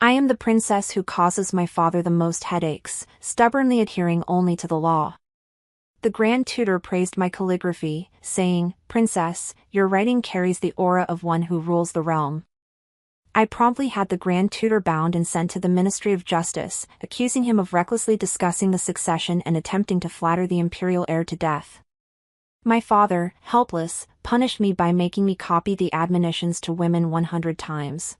I am the princess who causes my father the most headaches, stubbornly adhering only to the law. The Grand Tutor praised my calligraphy, saying, "Princess, your writing carries the aura of one who rules the realm." I promptly had the Grand Tutor bound and sent to the Ministry of Justice, accusing him of recklessly discussing the succession and attempting to flatter the imperial heir to death. My father, helpless, punished me by making me copy the admonitions to women 100 times.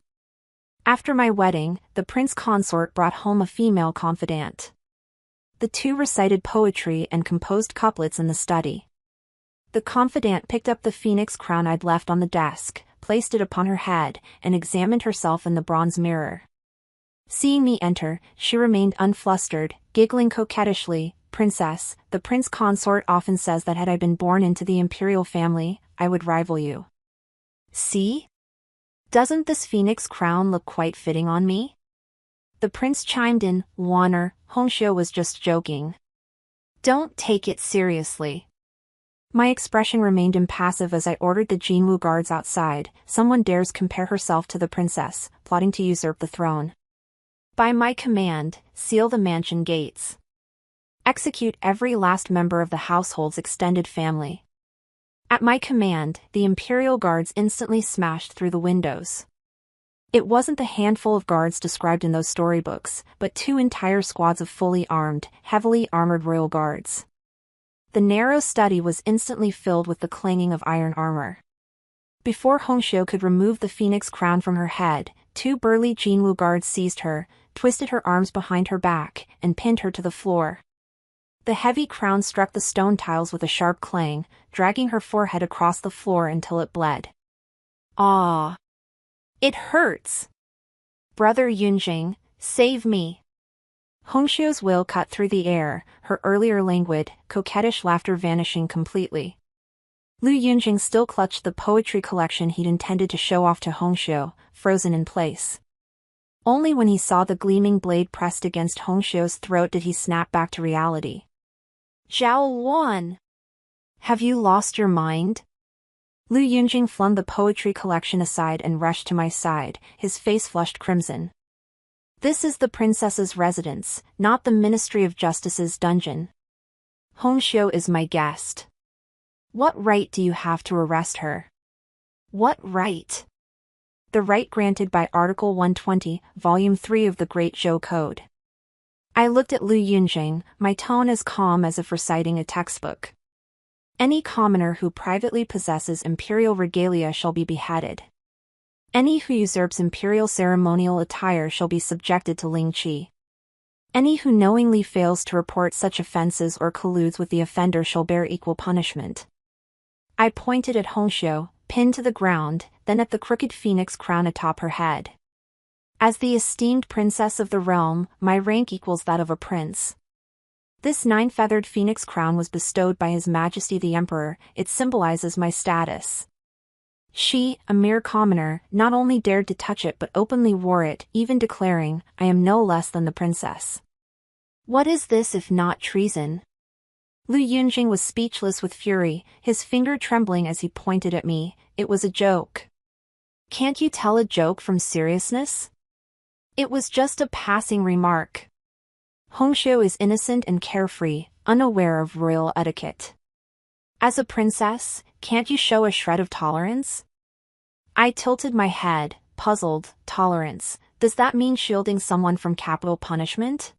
After my wedding, the prince consort brought home a female confidante. The two recited poetry and composed couplets in the study. The confidante picked up the phoenix crown I'd left on the desk, placed it upon her head, and examined herself in the bronze mirror. Seeing me enter, she remained unflustered, giggling coquettishly. "Princess, the prince consort often says that had I been born into the imperial family, I would rival you. See? Doesn't this phoenix crown look quite fitting on me?" The prince chimed in, "Warner, Hongxiu was just joking. Don't take it seriously." My expression remained impassive as I ordered the Jinwu guards outside. "Someone dares compare herself to the princess, plotting to usurp the throne. By my command, seal the mansion gates. Execute every last member of the household's extended family." At my command, the imperial guards instantly smashed through the windows. It wasn't the handful of guards described in those storybooks, but 2 entire squads of fully armed, heavily armored royal guards. The narrow study was instantly filled with the clanging of iron armor. Before Hongxiu could remove the phoenix crown from her head, 2 burly Jinwu guards seized her, twisted her arms behind her back, and pinned her to the floor. The heavy crown struck the stone tiles with a sharp clang, dragging her forehead across the floor until it bled. "Ah! It hurts! Brother Yunjing, save me!" Hongxiu's wail cut through the air, her earlier languid, coquettish laughter vanishing completely. Lu Yunjing still clutched the poetry collection he'd intended to show off to Hongxiu, frozen in place. Only when he saw the gleaming blade pressed against Hongxiu's throat did he snap back to reality. "Zhao Wan! Have you lost your mind?" Lu Yunjing flung the poetry collection aside and rushed to my side, his face flushed crimson. "This is the princess's residence, not the Ministry of Justice's dungeon. Hongxiu is my guest. What right do you have to arrest her?" "What right?" "The right granted by Article 120, Volume 3 of the Great Zhou Code." I looked at Lu Yunjing, my tone as calm as if reciting a textbook. "Any commoner who privately possesses imperial regalia shall be beheaded. Any who usurps imperial ceremonial attire shall be subjected to lingqi. Any who knowingly fails to report such offenses or colludes with the offender shall bear equal punishment." I pointed at Hongxiu, pinned to the ground, then at the crooked phoenix crown atop her head. "As the esteemed princess of the realm, my rank equals that of a prince. This 9-feathered phoenix crown was bestowed by His Majesty the Emperor. It symbolizes my status." She, a mere commoner, not only dared to touch it but openly wore it, even declaring, "I am no less than the princess." What is this if not treason? Lu Yunjing was speechless with fury, his finger trembling as he pointed at me. "It was a joke. Can't you tell a joke from seriousness? It was just a passing remark. Hongxiu is innocent and carefree, unaware of royal etiquette. As a princess, can't you show a shred of tolerance?" I tilted my head, puzzled. "Tolerance, does that mean shielding someone from capital punishment?"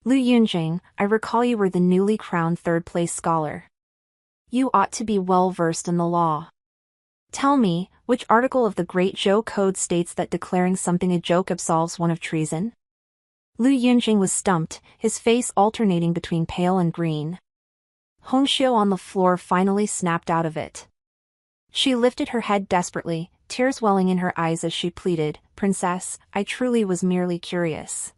"Lu Yunjing, I recall you were the newly crowned 3rd-place scholar. You ought to be well versed in the law. Tell me, which article of the Great Zhou Code states that declaring something a joke absolves one of treason?" Lu Yunjing was stumped, his face alternating between pale and green. Hongxiu on the floor finally snapped out of it. She lifted her head desperately, tears welling in her eyes as she pleaded, "Princess, I truly was merely curious.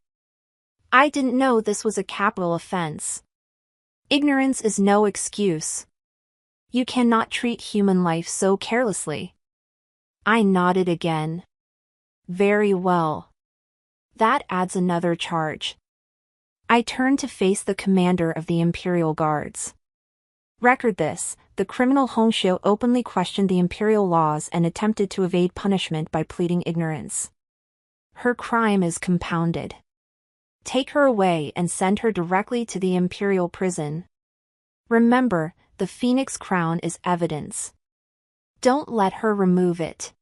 I didn't know this was a capital offense. Ignorance is no excuse. You cannot treat human life so carelessly." I nodded again. "Very well. That adds another charge." I turned to face the commander of the Imperial Guards. "Record this, the criminal Hongxiu openly questioned the imperial laws and attempted to evade punishment by pleading ignorance. Her crime is compounded. Take her away and send her directly to the imperial prison. Remember, the phoenix crown is evidence. Don't let her remove it.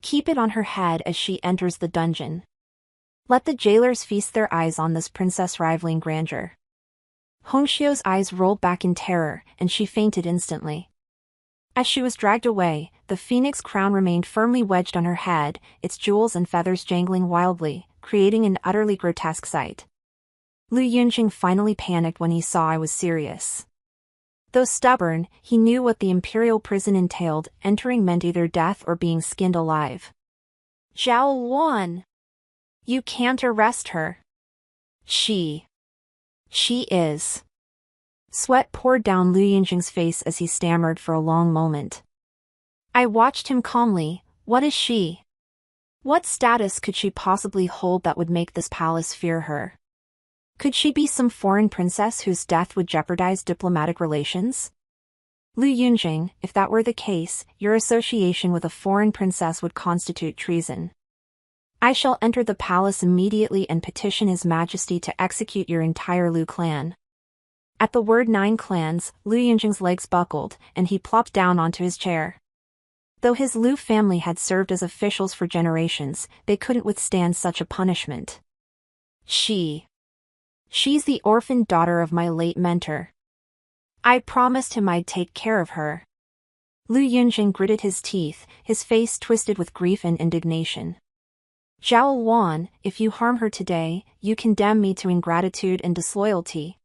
Keep it on her head as she enters the dungeon. Let the jailers feast their eyes on this princess rivaling grandeur. Hongxiu's eyes rolled back in terror, and she fainted instantly. As she was dragged away, the phoenix crown remained firmly wedged on her head, its jewels and feathers jangling wildly, creating an utterly grotesque sight. Lu Yunjing finally panicked when he saw I was serious. Though stubborn, he knew what the imperial prison entailed. Entering meant either death or being skinned alive. Zhao Wan! You can't arrest her. She is. Sweat poured down Lu Yunjing's face as he stammered for a long moment. I watched him calmly. What is she? What status could she possibly hold that would make this palace fear her? Could she be some foreign princess whose death would jeopardize diplomatic relations? Lu Yunjing, if that were the case, your association with a foreign princess would constitute treason. I shall enter the palace immediately and petition His Majesty to execute your entire Lu clan. At the word 9 clans, Lu Yunjing's legs buckled, and he plopped down onto his chair. Though his Lu family had served as officials for generations, they couldn't withstand such a punishment. She's the orphaned daughter of my late mentor. I promised him I'd take care of her. Lu Yunjing gritted his teeth, his face twisted with grief and indignation. Zhao Wan, if you harm her today, you condemn me to ingratitude and disloyalty.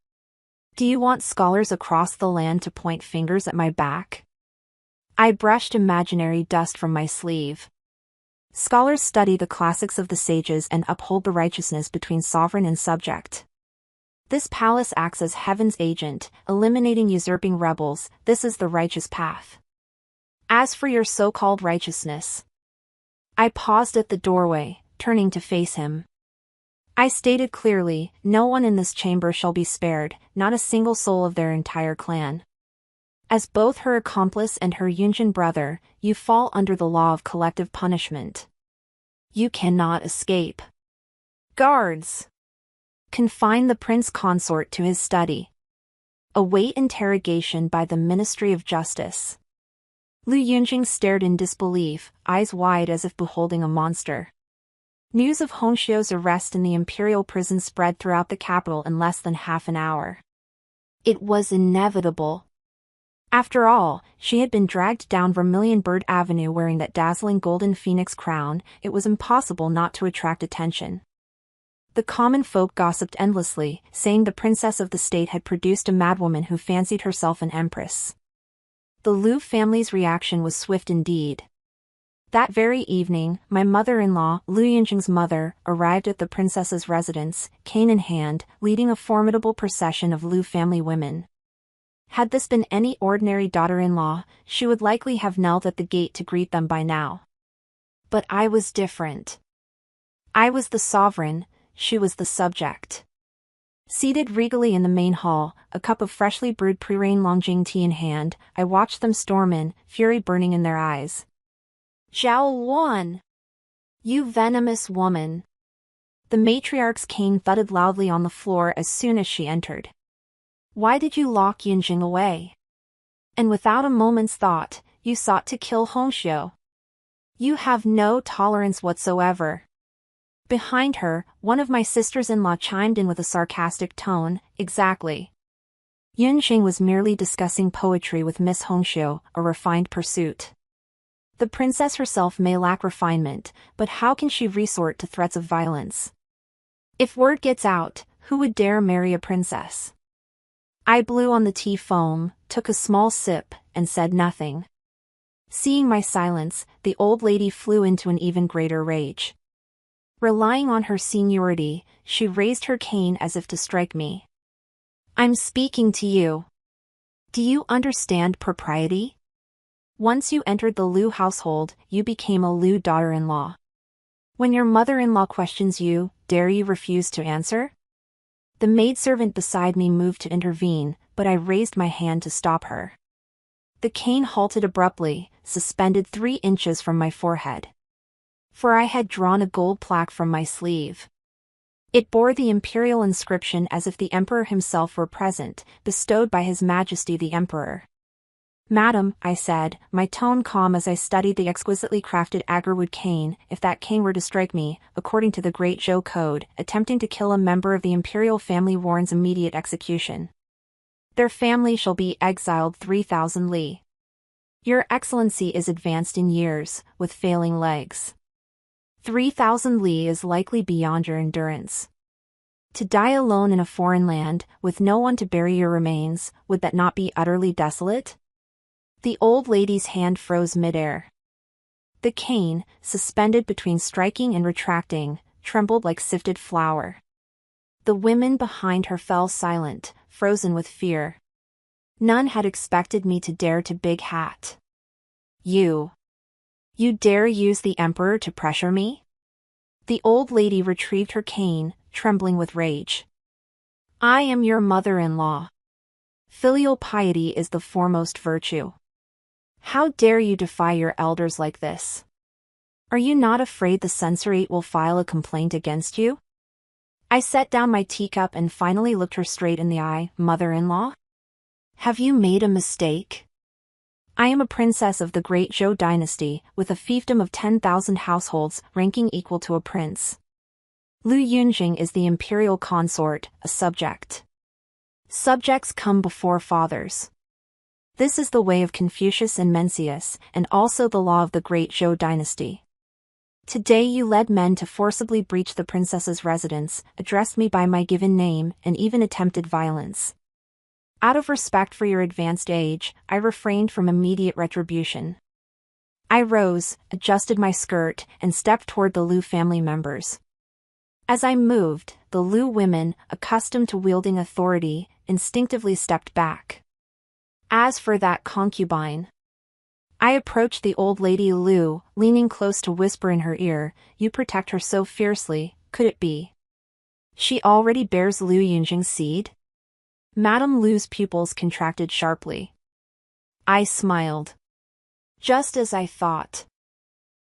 Do you want scholars across the land to point fingers at my back? I brushed imaginary dust from my sleeve. Scholars study the classics of the sages and uphold the righteousness between sovereign and subject. This palace acts as heaven's agent, eliminating usurping rebels. This is the righteous path. As for your so-called righteousness. I paused at the doorway, turning to face him. I stated clearly, no one in this chamber shall be spared, not a single soul of their entire clan. As both her accomplice and her Yunjin brother, you fall under the law of collective punishment. You cannot escape. Guards! Confine the prince consort to his study. Await interrogation by the Ministry of Justice. Lu Yunjing stared in disbelief, eyes wide as if beholding a monster. News of Hongxiu's arrest in the imperial prison spread throughout the capital in less than half an hour. It was inevitable. After all, she had been dragged down Vermilion Bird Avenue wearing that dazzling golden phoenix crown. It was impossible not to attract attention. The common folk gossiped endlessly, saying the princess of the state had produced a madwoman who fancied herself an empress. The Lu family's reaction was swift indeed. That very evening, my mother-in-law, Lu Yunjing's mother, arrived at the princess's residence, cane in hand, leading a formidable procession of Lu family women. Had this been any ordinary daughter-in-law, she would likely have knelt at the gate to greet them by now. But I was different. I was the sovereign, she was the subject. Seated regally in the main hall, a cup of freshly brewed pre-rain Longjing tea in hand, I watched them storm in, fury burning in their eyes. Zhao Wan! You venomous woman! The matriarch's cane thudded loudly on the floor as soon as she entered. Why did you lock Yunjing away? And without a moment's thought, you sought to kill Hongxiu. You have no tolerance whatsoever. Behind her, one of my sisters-in-law chimed in with a sarcastic tone, exactly. Yunjing was merely discussing poetry with Miss Hongxiu, a refined pursuit. The princess herself may lack refinement, but how can she resort to threats of violence? If word gets out, who would dare marry a princess? I blew on the tea foam, took a small sip, and said nothing. Seeing my silence, the old lady flew into an even greater rage. Relying on her seniority, she raised her cane as if to strike me. I'm speaking to you. Do you understand propriety? Once you entered the Lu household, you became a Lu daughter-in-law. When your mother-in-law questions you, dare you refuse to answer? The maidservant beside me moved to intervene, but I raised my hand to stop her. The cane halted abruptly, suspended 3 inches from my forehead. for I had drawn a gold plaque from my sleeve. It bore the imperial inscription as if the emperor himself were present, bestowed by His Majesty the Emperor. "Madam," I said, my tone calm as I studied the exquisitely crafted agarwood cane, "if that cane were to strike me, according to the Great Zhou Code, attempting to kill a member of the imperial family warrants immediate execution. Their family shall be exiled 3,000 li. Your Excellency is advanced in years, with failing legs. 3,000 li is likely beyond your endurance. To die alone in a foreign land, with no one to bury your remains, would that not be utterly desolate?" The old lady's hand froze midair. The cane, suspended between striking and retracting, trembled like sifted flour. The women behind her fell silent, frozen with fear. None had expected me to dare to big hat. You dare use the emperor to pressure me?" The old lady retrieved her cane, trembling with rage. "I am your mother-in-law. Filial piety is the foremost virtue. How dare you defy your elders like this? Are you not afraid the censorate will file a complaint against you?" I set down my teacup and finally looked her straight in the eye. "Mother-in-law? Have you made a mistake? I am a princess of the Great Zhou dynasty, with a fiefdom of 10,000 households, ranking equal to a prince. Lu Yunjing is the imperial consort, a subject. Subjects come before fathers. This is the way of Confucius and Mencius, and also the law of the Great Zhou dynasty. Today you led men to forcibly breach the princess's residence, addressed me by my given name, and even attempted violence. Out of respect for your advanced age, I refrained from immediate retribution. I rose, adjusted my skirt, and stepped toward the Lu family members. As I moved, the Lu women, accustomed to wielding authority, instinctively stepped back. As for that concubine, I approached the old lady Lu, leaning close to whisper in her ear, "You protect her so fiercely, could it be she already bears Lu Yunjing's seed?" Madame Lu's pupils contracted sharply. I smiled. Just as I thought.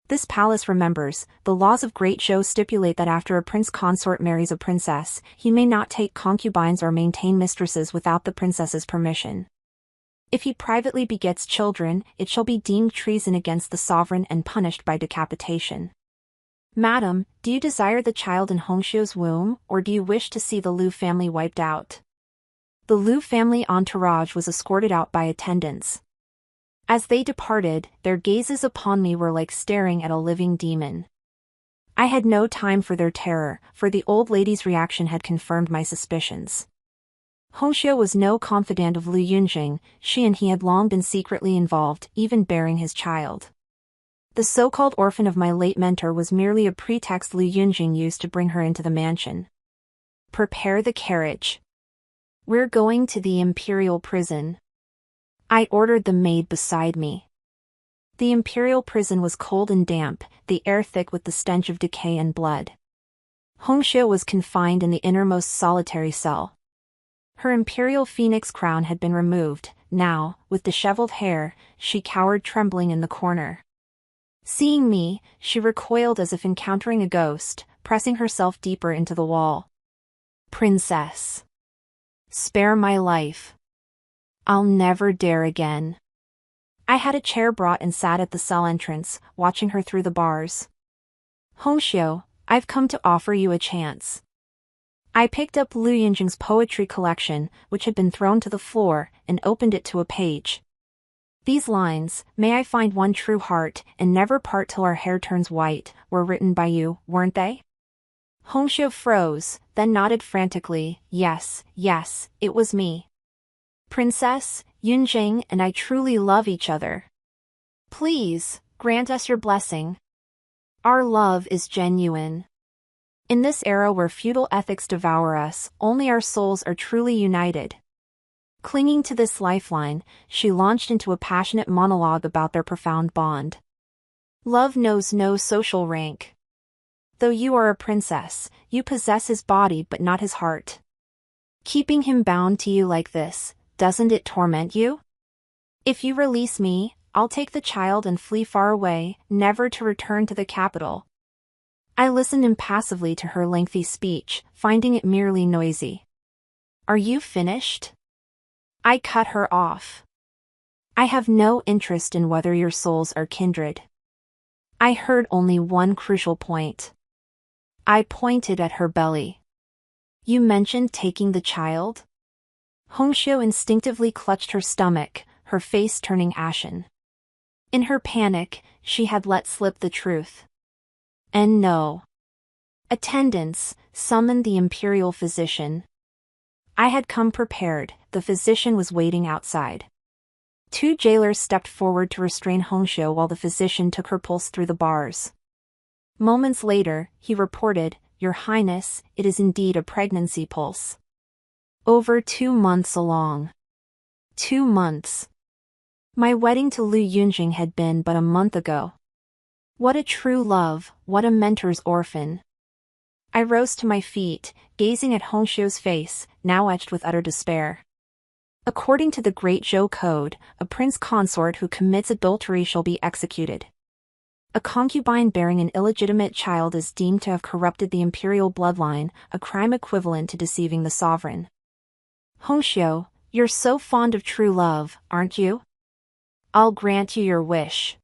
This palace remembers, the laws of Great Zhou stipulate that after a prince consort marries a princess, he may not take concubines or maintain mistresses without the princess's permission. If he privately begets children, it shall be deemed treason against the sovereign and punished by decapitation. Madam, do you desire the child in Hongxiu's womb, or do you wish to see the Lu family wiped out? The Lu family entourage was escorted out by attendants. As they departed, their gazes upon me were like staring at a living demon. I had no time for their terror, for the old lady's reaction had confirmed my suspicions. Hongxiu was no confidant of Lu Yunjing, she and he had long been secretly involved, even bearing his child. The so-called orphan of my late mentor was merely a pretext Lu Yunjing used to bring her into the mansion. "Prepare the carriage. We're going to the imperial prison," I ordered the maid beside me. The imperial prison was cold and damp, the air thick with the stench of decay and blood. Hongxiu was confined in the innermost solitary cell. Her imperial phoenix crown had been removed. Now, with disheveled hair, she cowered trembling in the corner. Seeing me, she recoiled as if encountering a ghost, pressing herself deeper into the wall. "Princess, spare my life. I'll never dare again." I had a chair brought and sat at the cell entrance, watching her through the bars. "Hongxiu, I've come to offer you a chance." I picked up Lu Yunjing's poetry collection, which had been thrown to the floor, and opened it to a page. These lines, "May I find one true heart, and never part till our hair turns white," were written by you, weren't they? Hongxiu froze, then nodded frantically. Yes, it was me. "Princess, Yunjing and I truly love each other. Please, grant us your blessing. Our love is genuine. In this era where feudal ethics devour us, only our souls are truly united." Clinging to this lifeline, she launched into a passionate monologue about their profound bond. "Love knows no social rank. Though you are a princess, you possess his body but not his heart. Keeping him bound to you like this, doesn't it torment you? If you release me, I'll take the child and flee far away, never to return to the capital. I listened impassively to her lengthy speech, finding it merely noisy. "Are you finished?" I cut her off. "I have no interest in whether your souls are kindred. I heard only one crucial point." I pointed at her belly. "You mentioned taking the child?" Hongxiu instinctively clutched her stomach, her face turning ashen. In her panic, she had let slip the truth. And no. Attendants, summoned the imperial physician. I had come prepared, the physician was waiting outside. Two jailers stepped forward to restrain Hongxiu while the physician took her pulse through the bars. Moments later, he reported, "Your Highness, it is indeed a pregnancy pulse. Over 2 months along." 2 months. My wedding to Lu Yunjing had been but a month ago. What a true love, what a mentor's orphan. I rose to my feet, gazing at Hongxiu's face, now etched with utter despair. According to the Great Zhou Code, a prince consort who commits adultery shall be executed. A concubine bearing an illegitimate child is deemed to have corrupted the imperial bloodline, a crime equivalent to deceiving the sovereign. Hongxiu, you're so fond of true love, aren't you? I'll grant you your wish.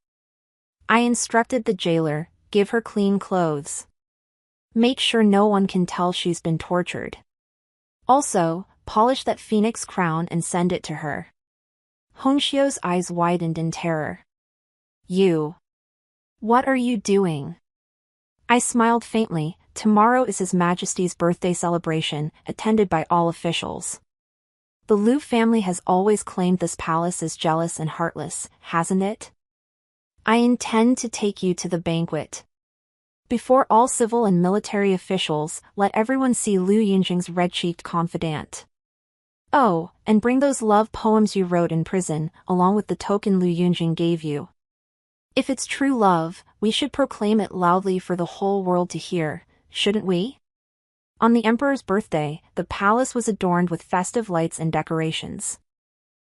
I instructed the jailer, "Give her clean clothes. Make sure no one can tell she's been tortured. Also, polish that phoenix crown and send it to her." Hongxiu's eyes widened in terror. "You. What are you doing?" I smiled faintly. Tomorrow is His Majesty's birthday celebration, attended by all officials. The Liu family has always claimed this palace as jealous and heartless, hasn't it? I intend to take you to the banquet. Before all civil and military officials, let everyone see Lu Yunjing's red-cheeked confidante. Oh, and bring those love poems you wrote in prison, along with the token Lu Yunjing gave you. If it's true love, we should proclaim it loudly for the whole world to hear, shouldn't we? On the emperor's birthday, the palace was adorned with festive lights and decorations.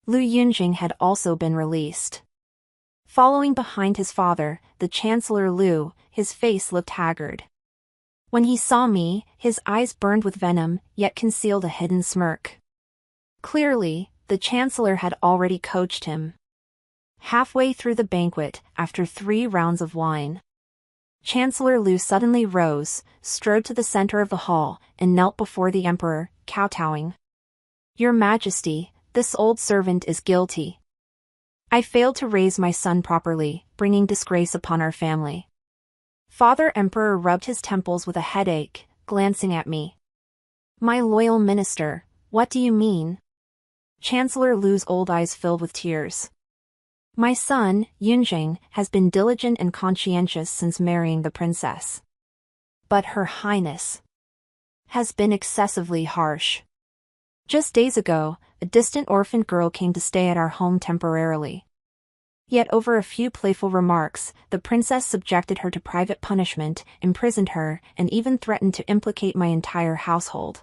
Lu Yunjing had also been released. Following behind his father, the Chancellor Lu, his face looked haggard. When he saw me, his eyes burned with venom, yet concealed a hidden smirk. Clearly, the Chancellor had already coached him. Halfway through the banquet, after 3 rounds of wine, Chancellor Lu suddenly rose, strode to the center of the hall, and knelt before the emperor, kowtowing. "Your Majesty, this old servant is guilty. I failed to raise my son properly, bringing disgrace upon our family." Father Emperor rubbed his temples with a headache, glancing at me. "My loyal minister, what do you mean?" Chancellor Lu's old eyes filled with tears. "My son, Yunjing, has been diligent and conscientious since marrying the princess. But Her Highness has been excessively harsh. Just days ago, a distant orphan girl came to stay at our home temporarily. Yet over a few playful remarks, the princess subjected her to private punishment, imprisoned her, and even threatened to implicate my entire household.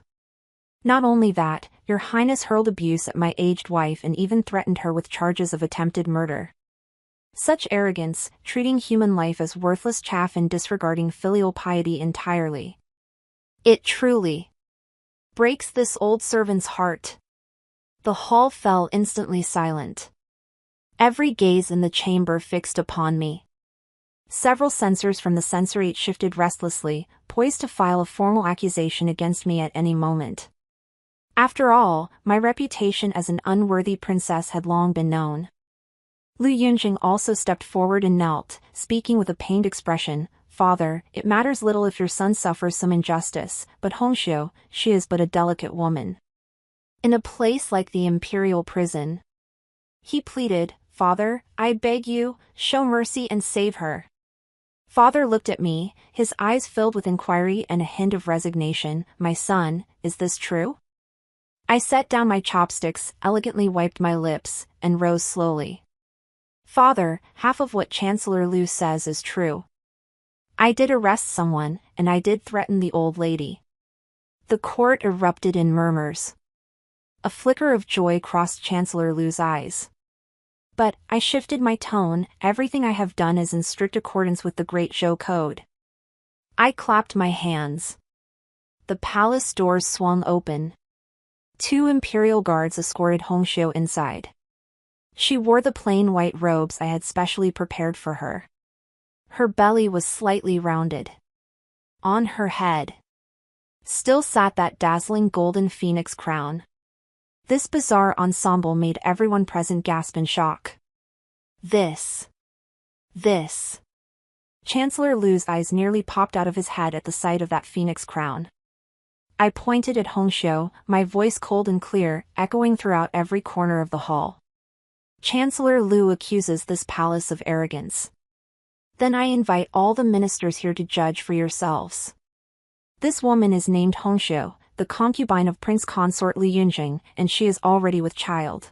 Not only that, Your Highness hurled abuse at my aged wife and even threatened her with charges of attempted murder. Such arrogance, treating human life as worthless chaff and disregarding filial piety entirely. It truly breaks this old servant's heart." The hall fell instantly silent. Every gaze in the chamber fixed upon me. Several censors from the censorate shifted restlessly, poised to file a formal accusation against me at any moment. After all, my reputation as an unworthy princess had long been known. Lu Yunjing also stepped forward and knelt, speaking with a pained expression. "Father, it matters little if your son suffers some injustice, but Hongxiu, she is but a delicate woman. In a place like the imperial prison." He pleaded, "Father, I beg you, show mercy and save her." Father looked at me, his eyes filled with inquiry and a hint of resignation. "My son, is this true?" I set down my chopsticks, elegantly wiped my lips, and rose slowly. "Father, half of what Chancellor Lu says is true. I did arrest someone, and I did threaten the old lady." The court erupted in murmurs. A flicker of joy crossed Chancellor Lu's eyes. "But," I shifted my tone, "everything I have done is in strict accordance with the Great Zhou Code. I clapped my hands. The palace doors swung open. 2 imperial guards escorted Hongxiu inside. She wore the plain white robes I had specially prepared for her. Her belly was slightly rounded. On her head still sat that dazzling golden phoenix crown. This bizarre ensemble made everyone present gasp in shock. This. Chancellor Lu's eyes nearly popped out of his head at the sight of that phoenix crown. I pointed at Hongxiu, my voice cold and clear, echoing throughout every corner of the hall. Chancellor Lu accuses this palace of arrogance. Then I invite all the ministers here to judge for yourselves. This woman is named Hongxiu, the concubine of Prince Consort Li Yunjing, and she is already with child.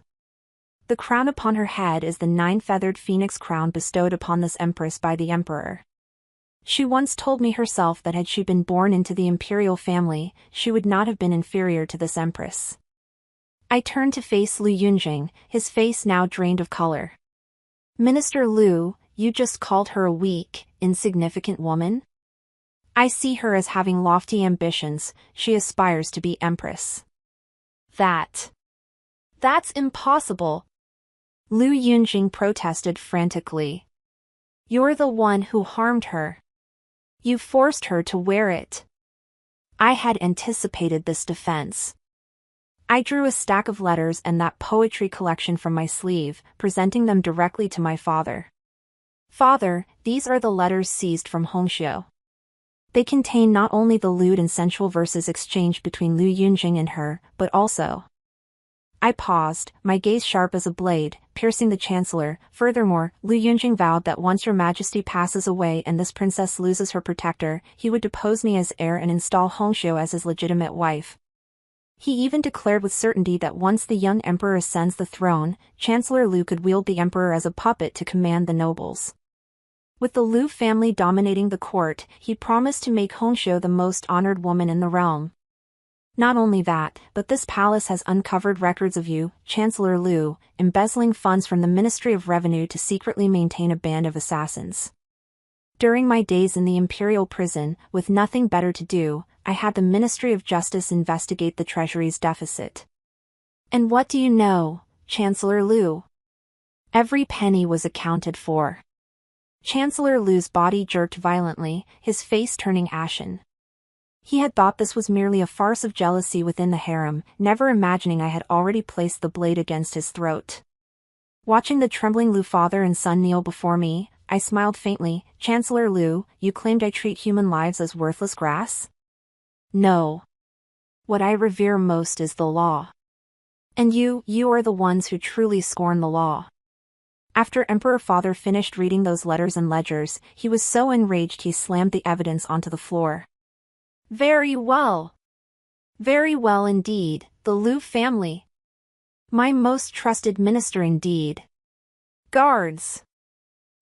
The crown upon her head is the 9-feathered phoenix crown bestowed upon this empress by the emperor. She once told me herself that had she been born into the imperial family, she would not have been inferior to this empress. I turned to face Li Yunjing, his face now drained of color. Minister Lu, you just called her a weak, insignificant woman? I see her as having lofty ambitions. She aspires to be empress. That's impossible. Lu Yunjing protested frantically. You're the one who harmed her. You forced her to wear it. I had anticipated this defense. I drew a stack of letters and that poetry collection from my sleeve, presenting them directly to my father. Father, these are the letters seized from Hongxiu. They contain not only the lewd and sensual verses exchanged between Lu Yunjing and her, but also. I paused, my gaze sharp as a blade, piercing the chancellor. Furthermore, Lu Yunjing vowed that once your majesty passes away and this princess loses her protector, he would depose me as heir and install Hongxiu as his legitimate wife. He even declared with certainty that once the young emperor ascends the throne, Chancellor Lu could wield the emperor as a puppet to command the nobles. With the Lu family dominating the court, he promised to make Hongxiu the most honored woman in the realm. Not only that, but this palace has uncovered records of you, Chancellor Lu, embezzling funds from the Ministry of Revenue to secretly maintain a band of assassins. During my days in the imperial prison, with nothing better to do, I had the Ministry of Justice investigate the treasury's deficit. And what do you know, Chancellor Lu? Every penny was accounted for. Chancellor Lu's body jerked violently, his face turning ashen. He had thought this was merely a farce of jealousy within the harem, never imagining I had already placed the blade against his throat. Watching the trembling Lu father and son kneel before me, I smiled faintly. Chancellor Lu, you claimed I treat human lives as worthless grass? No. What I revere most is the law. And you are the ones who truly scorn the law. After Emperor Father finished reading those letters and ledgers, he was so enraged he slammed the evidence onto the floor. Very well. Very well indeed, the Lu family. My most trusted minister indeed. Guards!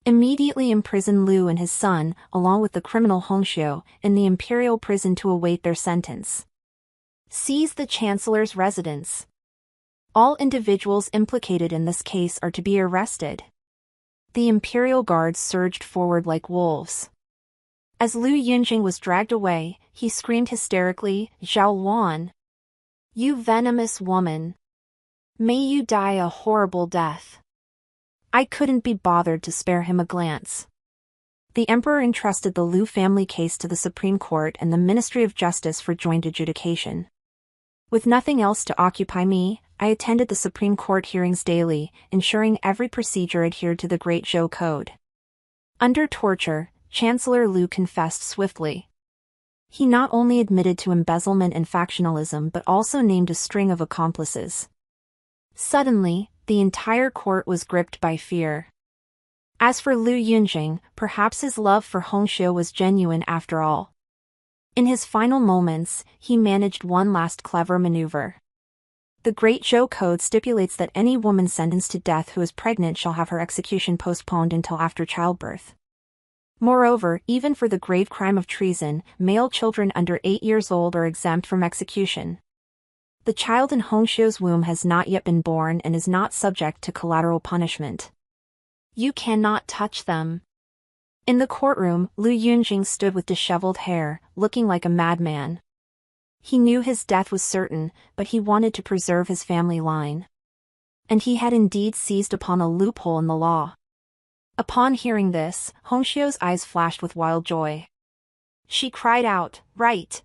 Immediately imprison Lu and his son, along with the criminal Hongxiu, in the imperial prison to await their sentence. Seize the chancellor's residence. All individuals implicated in this case are to be arrested. The imperial guards surged forward like wolves. As Lu Yunjing was dragged away, he screamed hysterically, Zhao Luan! You venomous woman! May you die a horrible death! I couldn't be bothered to spare him a glance. The emperor entrusted the Lu family case to the Supreme Court and the Ministry of Justice for joint adjudication. With nothing else to occupy me, I attended the Supreme Court hearings daily, ensuring every procedure adhered to the Great Zhou Code. Under torture, Chancellor Lu confessed swiftly. He not only admitted to embezzlement and factionalism but also named a string of accomplices. Suddenly, the entire court was gripped by fear. As for Lu Yunjing, perhaps his love for Hongxiu was genuine after all. In his final moments, he managed one last clever maneuver. The Great Zhou Code stipulates that any woman sentenced to death who is pregnant shall have her execution postponed until after childbirth. Moreover, even for the grave crime of treason, male children under 8 years old are exempt from execution. The child in Hongxiu's womb has not yet been born and is not subject to collateral punishment. You cannot touch them. In the courtroom, Lu Yunjing stood with disheveled hair, looking like a madman. He knew his death was certain, but he wanted to preserve his family line. And he had indeed seized upon a loophole in the law. Upon hearing this, Hongxiu's eyes flashed with wild joy. She cried out, "Right!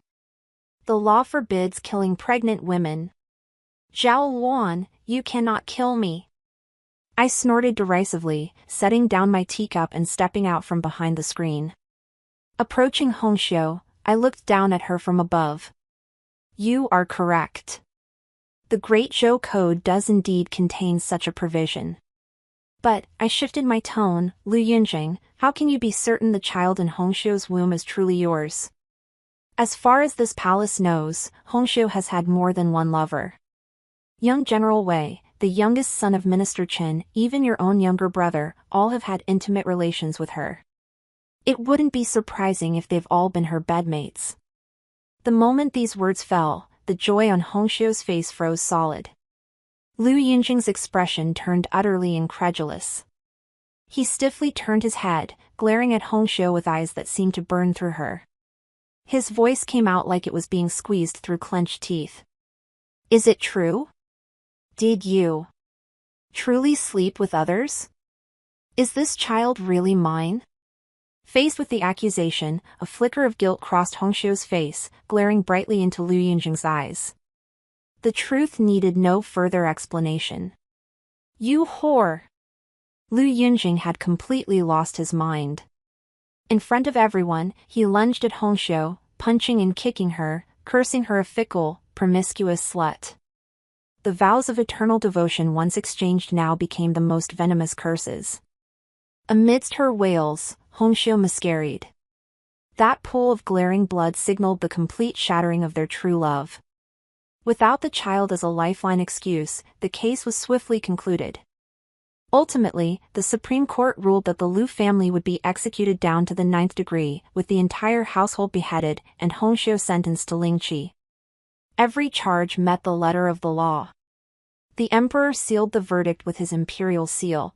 The law forbids killing pregnant women. Zhao Luan, you cannot kill me." I snorted derisively, setting down my teacup and stepping out from behind the screen. Approaching Hongxiu, I looked down at her from above. "You are correct. The Great Zhou Code does indeed contain such a provision. But," I shifted my tone, "Lu Yunjing, how can you be certain the child in Hongxiu's womb is truly yours? As far as this palace knows, Hongxiu has had more than one lover. Young General Wei, the youngest son of Minister Qin, even your own younger brother, all have had intimate relations with her. It wouldn't be surprising if they've all been her bedmates." The moment these words fell, the joy on Hongxiu's face froze solid. Lu Yunjing's expression turned utterly incredulous. He stiffly turned his head, glaring at Hongxiu with eyes that seemed to burn through her. His voice came out like it was being squeezed through clenched teeth. "Is it true? Did you truly sleep with others? Is this child really mine?" Faced with the accusation, a flicker of guilt crossed Hongxiu's face, glaring brightly into Lu Yunjing's eyes. The truth needed no further explanation. "You whore!" Lu Yunjing had completely lost his mind. In front of everyone, he lunged at Hongxiu, punching and kicking her, cursing her a fickle, promiscuous slut. The vows of eternal devotion once exchanged now became the most venomous curses. Amidst her wails, Hongxiu miscarried. That pool of glaring blood signaled the complete shattering of their true love. Without the child as a lifeline excuse, the case was swiftly concluded. Ultimately, the Supreme Court ruled that the Lu family would be executed down to the 9th degree, with the entire household beheaded and Hongxiu sentenced to Lingqi. Every charge met the letter of the law. The emperor sealed the verdict with his imperial seal.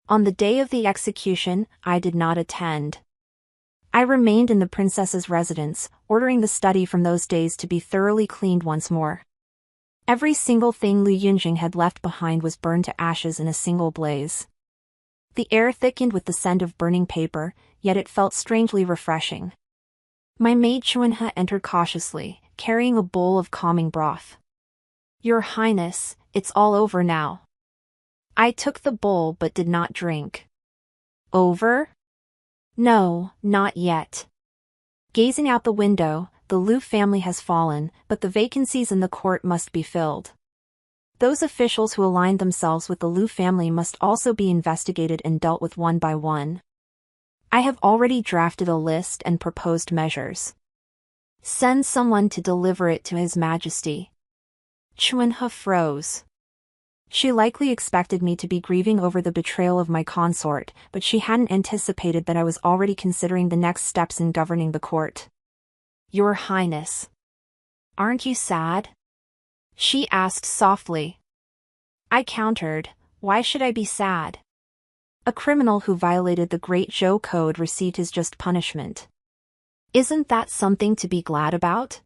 On the day of the execution, I did not attend. I remained in the princess's residence, ordering the study from those days to be thoroughly cleaned once more. Every single thing Lu Yunjing had left behind was burned to ashes in a single blaze. The air thickened with the scent of burning paper, yet it felt strangely refreshing. My maid Chuanhe entered cautiously, carrying a bowl of calming broth. "Your Highness, it's all over now." I took the bowl but did not drink. "Over? No, not yet." Gazing out the window, the Lu family has fallen, but the vacancies in the court must be filled. Those officials who aligned themselves with the Lu family must also be investigated and dealt with one by one. I have already drafted a list and proposed measures. Send someone to deliver it to His Majesty. Chuanhe froze. She likely expected me to be grieving over the betrayal of my consort, but she hadn't anticipated that I was already considering the next steps in governing the court. "Your Highness, aren't you sad?" she asked softly. I countered, "Why should I be sad? A criminal who violated the Great Zhou Code received his just punishment. Isn't that something to be glad about?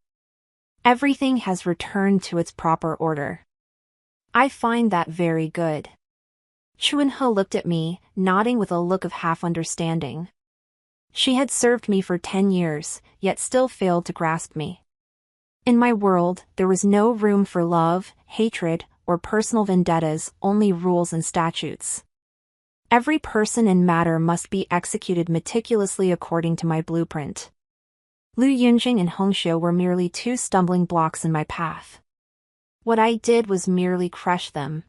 Everything has returned to its proper order. I find that very good." Chuanhe looked at me, nodding with a look of half-understanding. She had served me for 10 years, yet still failed to grasp me. In my world, there was no room for love, hatred, or personal vendettas, only rules and statutes. Every person and matter must be executed meticulously according to my blueprint. Lu Yunjing and Hongxiu were merely 2 stumbling blocks in my path. What I did was merely crush them.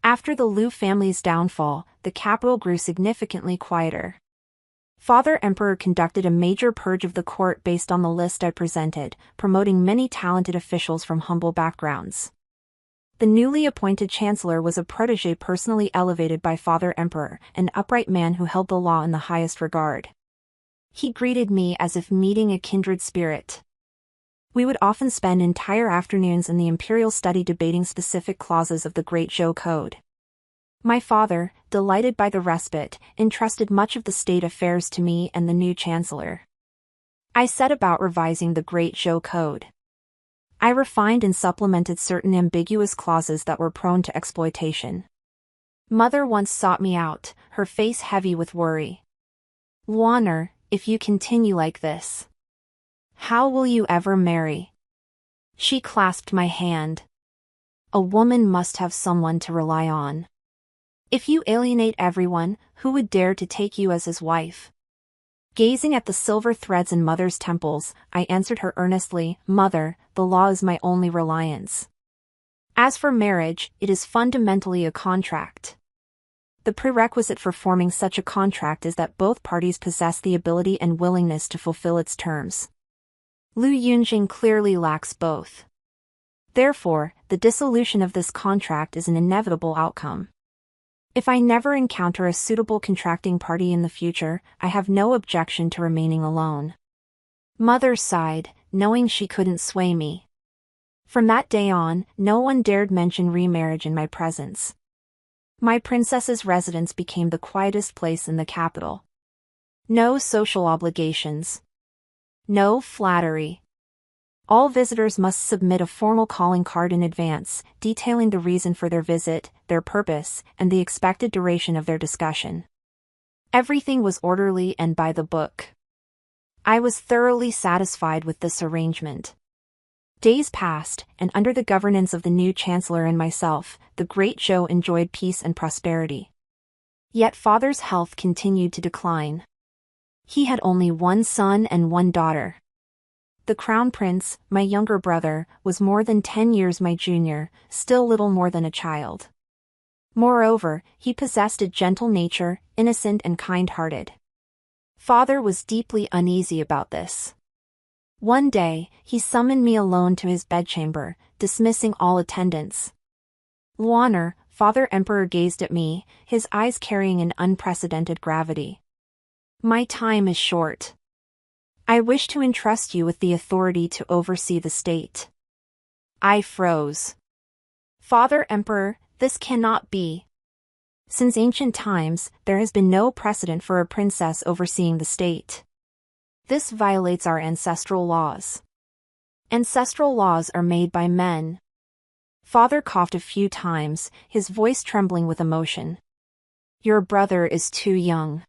After the Lu family's downfall, the capital grew significantly quieter. Father Emperor conducted a major purge of the court based on the list I presented, promoting many talented officials from humble backgrounds. The newly appointed chancellor was a protege personally elevated by Father Emperor, an upright man who held the law in the highest regard. He greeted me as if meeting a kindred spirit. We would often spend entire afternoons in the imperial study debating specific clauses of the Great Zhou Code. My father, delighted by the respite, entrusted much of the state affairs to me and the new chancellor. I set about revising the Great Zhou Code. I refined and supplemented certain ambiguous clauses that were prone to exploitation. Mother once sought me out, her face heavy with worry. "Luaner, if you continue like this, how will you ever marry?" She clasped my hand. "A woman must have someone to rely on. If you alienate everyone, who would dare to take you as his wife?" Gazing at the silver threads in Mother's temples, I answered her earnestly, "Mother, the law is my only reliance. As for marriage, it is fundamentally a contract. The prerequisite for forming such a contract is that both parties possess the ability and willingness to fulfill its terms. Lu Yunjing clearly lacks both. Therefore, the dissolution of this contract is an inevitable outcome. If I never encounter a suitable contracting party in the future, I have no objection to remaining alone." Mother sighed, knowing she couldn't sway me. From that day on, no one dared mention remarriage in my presence. My princess's residence became the quietest place in the capital. No social obligations. No flattery. All visitors must submit a formal calling card in advance, detailing the reason for their visit, their purpose, and the expected duration of their discussion. Everything was orderly and by the book. I was thoroughly satisfied with this arrangement. Days passed, and under the governance of the new chancellor and myself, the Great Zhou enjoyed peace and prosperity. Yet father's health continued to decline. He had only one son and one daughter. The crown prince, my younger brother, was more than 10 years my junior, still little more than a child. Moreover, he possessed a gentle nature, innocent and kind-hearted. Father was deeply uneasy about this. One day, he summoned me alone to his bedchamber, dismissing all attendants. "Luaner," Father Emperor gazed at me, his eyes carrying an unprecedented gravity. "My time is short. I wish to entrust you with the authority to oversee the state." I froze. "Father Emperor, this cannot be. Since ancient times, there has been no precedent for a princess overseeing the state. This violates our ancestral laws. Ancestral laws are made by men." Father coughed a few times, his voice trembling with emotion. "Your brother is too young.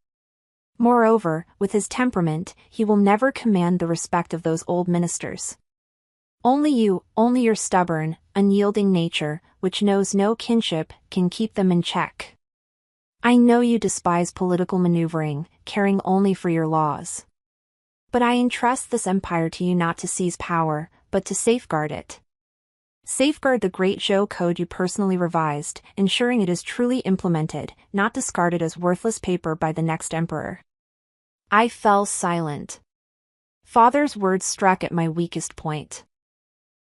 Moreover, with his temperament, he will never command the respect of those old ministers. Only your stubborn, unyielding nature, which knows no kinship, can keep them in check. I know you despise political maneuvering, caring only for your laws. But I entrust this empire to you not to seize power, but to safeguard it. Safeguard the Great Zhou Code you personally revised, ensuring it is truly implemented, not discarded as worthless paper by the next emperor." I fell silent. Father's words struck at my weakest point.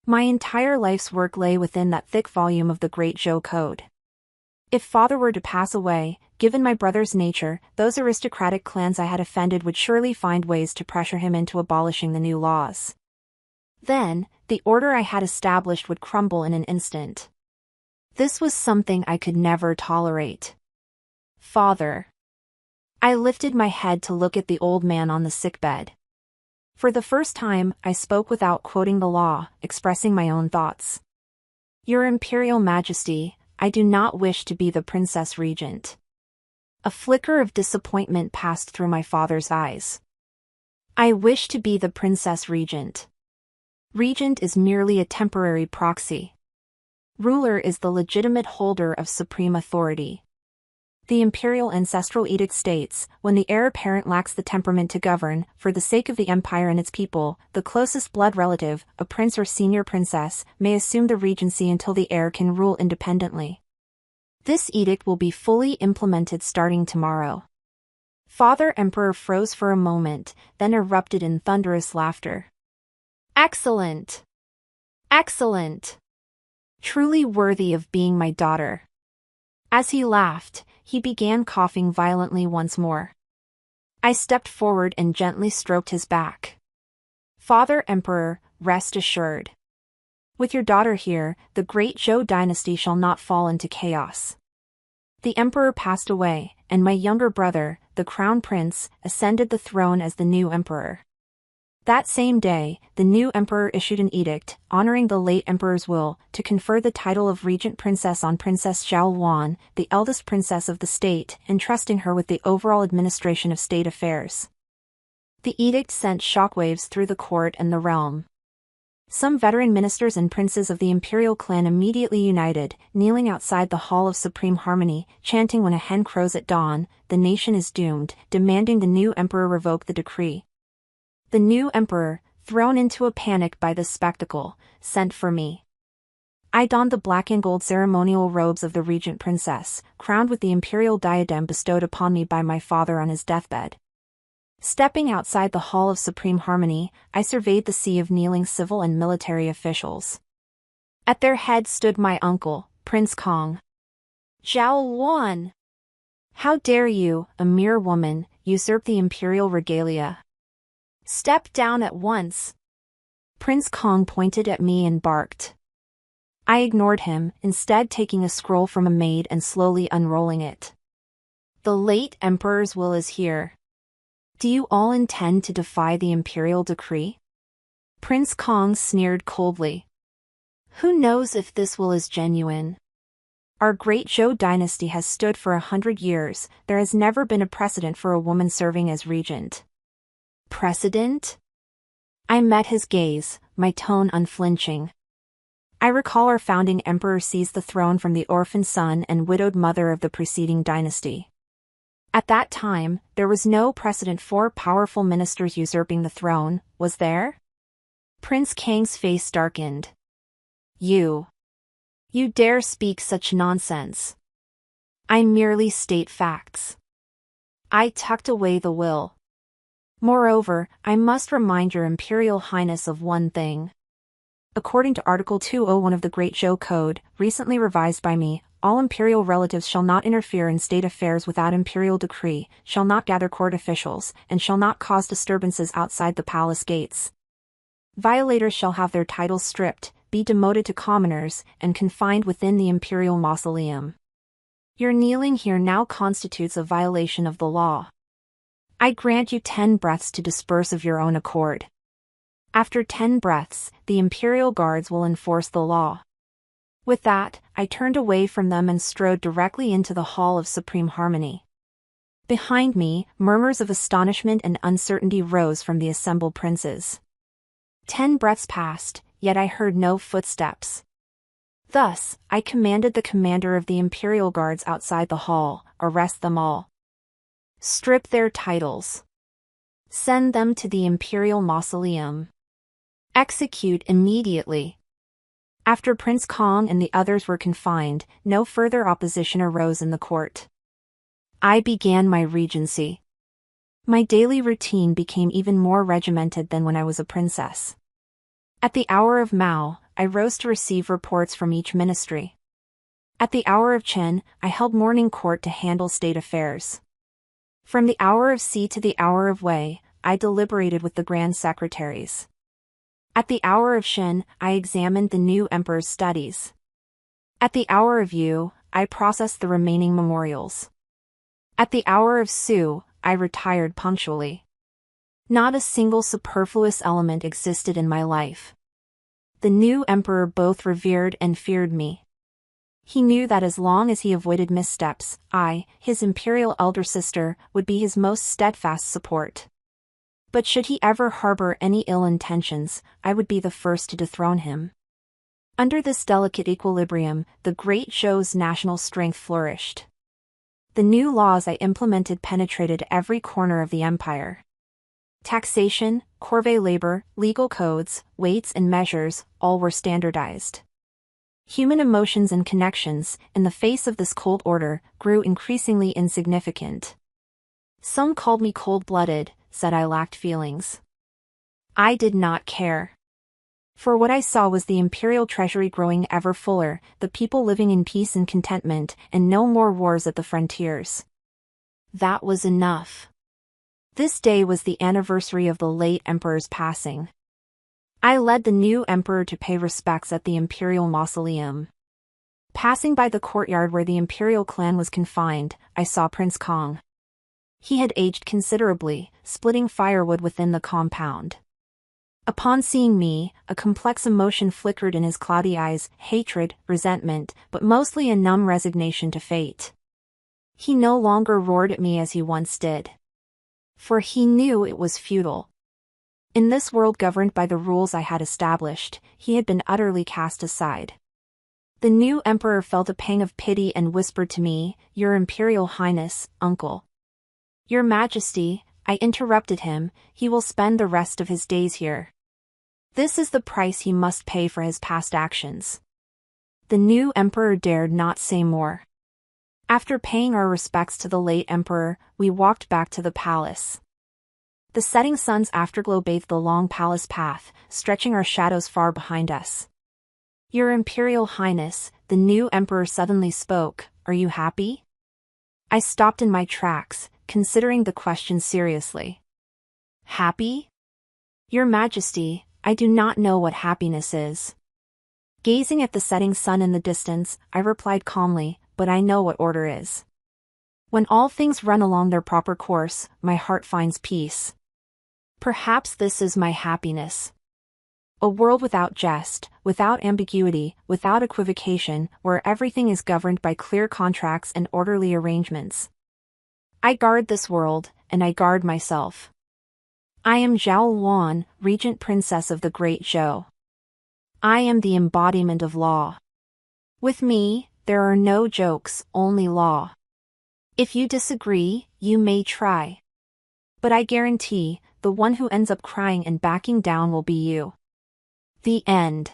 My entire life's work lay within that thick volume of the Great Zhou Code. If father were to pass away, given my brother's nature, those aristocratic clans I had offended would surely find ways to pressure him into abolishing the new laws. Then, the order I had established would crumble in an instant. This was something I could never tolerate. "Father." I lifted my head to look at the old man on the sickbed. For the first time, I spoke without quoting the law, expressing my own thoughts. "Your Imperial Majesty, I do not wish to be the Princess Regent." A flicker of disappointment passed through my father's eyes. "I wish to be the Princess Regent. Regent is merely a temporary proxy. Ruler is the legitimate holder of supreme authority. The imperial ancestral edict states, when the heir apparent lacks the temperament to govern, for the sake of the empire and its people, the closest blood relative, a prince or senior princess, may assume the regency until the heir can rule independently. This edict will be fully implemented starting tomorrow." Father Emperor froze for a moment, then erupted in thunderous laughter. "Excellent! Excellent! Truly worthy of being my daughter." As he laughed, he began coughing violently once more. I stepped forward and gently stroked his back. "Father Emperor, rest assured. With your daughter here, the Great Zhou dynasty shall not fall into chaos. The emperor passed away, and my younger brother, the crown prince, ascended the throne as the new emperor. That same day, the new emperor issued an edict, honoring the late emperor's will, to confer the title of regent princess on Princess Zhao Luan, the eldest princess of the state, entrusting her with the overall administration of state affairs. The edict sent shockwaves through the court and the realm. Some veteran ministers and princes of the imperial clan immediately united, kneeling outside the Hall of Supreme Harmony, chanting "When a hen crows at dawn, the nation is doomed," demanding the new emperor revoke the decree. The new emperor, thrown into a panic by this spectacle, sent for me. I donned the black and gold ceremonial robes of the regent princess, crowned with the imperial diadem bestowed upon me by my father on his deathbed. Stepping outside the Hall of Supreme Harmony, I surveyed the sea of kneeling civil and military officials. At their head stood my uncle, Prince Kong. "Zhao Luan! How dare you, a mere woman, usurp the imperial regalia? Step down at once!" Prince Kong pointed at me and barked. I ignored him, instead taking a scroll from a maid and slowly unrolling it. "The late emperor's will is here. Do you all intend to defy the imperial decree?" Prince Kong sneered coldly. "Who knows if this will is genuine? Our great Zhou dynasty has stood for 100 years, there has never been a precedent for a woman serving as regent." "Precedent?" I met his gaze, my tone unflinching. "I recall our founding emperor seized the throne from the orphan son and widowed mother of the preceding dynasty. At that time, there was no precedent for powerful ministers usurping the throne, was there?" Prince Kang's face darkened. You dare speak such nonsense." "I merely state facts." I tucked away the will. "Moreover, I must remind your Imperial Highness of one thing. According to Article 201 of the Great Zhou Code, recently revised by me, all imperial relatives shall not interfere in state affairs without imperial decree, shall not gather court officials, and shall not cause disturbances outside the palace gates. Violators shall have their titles stripped, be demoted to commoners, and confined within the imperial mausoleum. Your kneeling here now constitutes a violation of the law. I grant you 10 breaths to disperse of your own accord. After 10 breaths, the imperial guards will enforce the law." With that, I turned away from them and strode directly into the Hall of Supreme Harmony. Behind me, murmurs of astonishment and uncertainty rose from the assembled princes. 10 breaths passed, yet I heard no footsteps. Thus, I commanded the commander of the imperial guards outside the hall, "Arrest them all. Strip their titles. Send them to the imperial mausoleum. Execute immediately." After Prince Kong and the others were confined, no further opposition arose in the court. I began my regency. My daily routine became even more regimented than when I was a princess. At the hour of Mao, I rose to receive reports from each ministry. At the hour of Chen, I held morning court to handle state affairs. From the hour of Si to the hour of Wei, I deliberated with the grand secretaries. At the hour of Shen, I examined the new emperor's studies. At the hour of Yu, I processed the remaining memorials. At the hour of Su, I retired punctually. Not a single superfluous element existed in my life. The new emperor both revered and feared me. He knew that as long as he avoided missteps, I, his imperial elder sister, would be his most steadfast support. But should he ever harbor any ill intentions, I would be the first to dethrone him. Under this delicate equilibrium, the great Zhou's national strength flourished. The new laws I implemented penetrated every corner of the empire. Taxation, corvée labor, legal codes, weights and measures, all were standardized. Human emotions and connections, in the face of this cold order, grew increasingly insignificant. Some called me cold-blooded, said I lacked feelings. I did not care. For what I saw was the imperial treasury growing ever fuller, the people living in peace and contentment, and no more wars at the frontiers. That was enough. This day was the anniversary of the late emperor's passing. I led the new emperor to pay respects at the imperial mausoleum. Passing by the courtyard where the imperial clan was confined, I saw Prince Kong. He had aged considerably, splitting firewood within the compound. Upon seeing me, a complex emotion flickered in his cloudy eyes, hatred, resentment, but mostly a numb resignation to fate. He no longer roared at me as he once did. For he knew it was futile. In this world governed by the rules I had established, he had been utterly cast aside. The new emperor felt a pang of pity and whispered to me, "Your Imperial Highness, uncle." "Your Majesty," I interrupted him, "he will spend the rest of his days here. This is the price he must pay for his past actions." The new emperor dared not say more. After paying our respects to the late emperor, we walked back to the palace. The setting sun's afterglow bathed the long palace path, stretching our shadows far behind us. "Your Imperial Highness," the new emperor suddenly spoke, "are you happy?" I stopped in my tracks, considering the question seriously. "Happy? Your Majesty, I do not know what happiness is." Gazing at the setting sun in the distance, I replied calmly, "But I know what order is. When all things run along their proper course, my heart finds peace. Perhaps this is my happiness. A world without jest, without ambiguity, without equivocation, where everything is governed by clear contracts and orderly arrangements. I guard this world, and I guard myself. I am Zhao Luan, Regent Princess of the Great Zhou. I am the embodiment of law. With me, there are no jokes, only law. If you disagree, you may try. But I guarantee, the one who ends up crying and backing down will be you." The end.